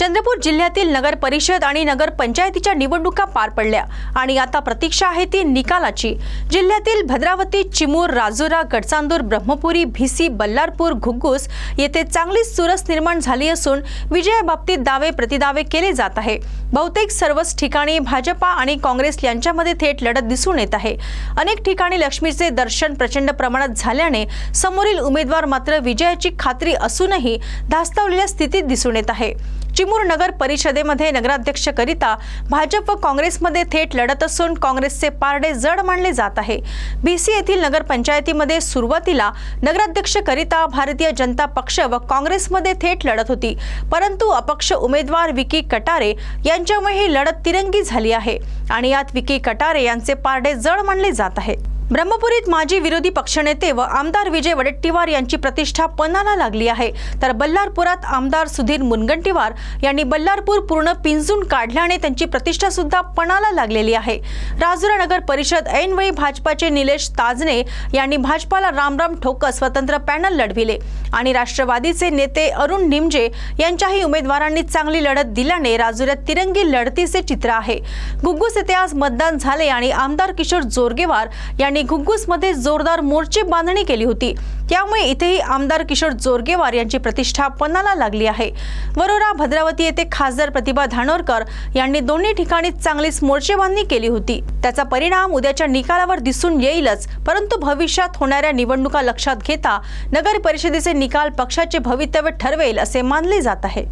चंद्रपूर जिल्ह्यातील नगर परिषद आणि नगर पंचायतीच्या निवडणुका पार पडल्या आणि आता प्रतीक्षा आहे ती निकालाची। जिल्ह्यातील भद्रावती, चिमूर, राजुरा, गडचांदूर, ब्रह्मपुरी, भिसी, बल्लारपूर, घुग्गुस येथे चांगली चुरस निर्माण झाली असून विजयाबाबतीत दावे प्रतिदावे केले जात आहे। बहुतेक सर्वच ठिकाणी भाजपा आणि काँग्रेस यांच्यामध्ये थेट लढत दिसून येत आहे। अनेक ठिकाणी लक्ष्मीचे दर्शन प्रचंड प्रमाणात झाल्याने समोरील उमेदवार मात्र विजयाची खात्री असूनही धास्तावलेल्या स्थितीत दिसून येत आहे। चिमूर नगर परिषदेमध्ये नगराध्यक्षकरिता भाजप व काँग्रेसमध्ये थेट लढत असून काँग्रेसचे पारडे जड मानले जात आहे। भिसी येथील नगर पंचायतीमध्ये सुरुवातीला नगराध्यक्षकरिता भारतीय जनता पक्ष व काँग्रेसमध्ये थेट लढत होती, परंतु अपक्ष उमेदवार विकी कटारे यांच्यामुळे ही लढत तिरंगी झाली आहे आणि यात विकी कटारे यांचे पारडे जड मानले जात आहे। ब्रह्मपुरीत माजी विरोधी पक्षनेते व आमदार विजय वडेट्टीवार यांची प्रतिष्ठा पणाला लागली आहे, तर बल्लारपुरात आमदार सुधीर मुनगंटीवार यांनी बल्लारपूर पूर्ण पिंजून काढल्याने त्यांची प्रतिष्ठा सुद्धा पणाला लागलेली आहे। राजुरा नगर परिषद ऐनवेळी भाजपाचे निलेश ताजने यांनी भाजपाला रामराम ठोकत स्वतंत्र पॅनल लढविले आणि राष्ट्रवादीचे नेते अरुण निमजे यांच्याही उमेदवारांनी चांगली लढत दिल्याने राजुऱ्यात तिरंगी लढतीचे चित्र आहे। घुग्गुस येथे आज मतदान झाले आणि आमदार किशोर जोरगेवार यांनी घुग्गुसमध्ये जोरदार मोर्चे बांधणी केली होती, त्यामुळे इथेही आमदार किशोर जोरगेवार यांची प्रतिष्ठा पणाला लागली आहे। वरोरा, भद्रावती येथे खासदार प्रतिभा धानोरकर यांनी दोन्ही ठिकाणी चांगलीच मोर्चे बांधणी केली होती। त्याचा परिणाम उद्याच्या निकालावर दिसून येईलच, परंतु भविष्यात होणाऱ्या निवडणुका लक्षात घेता नगर परिषदेचे निकाल पक्षाचे भवितव्य ठरवेल असे मानले जात आहे।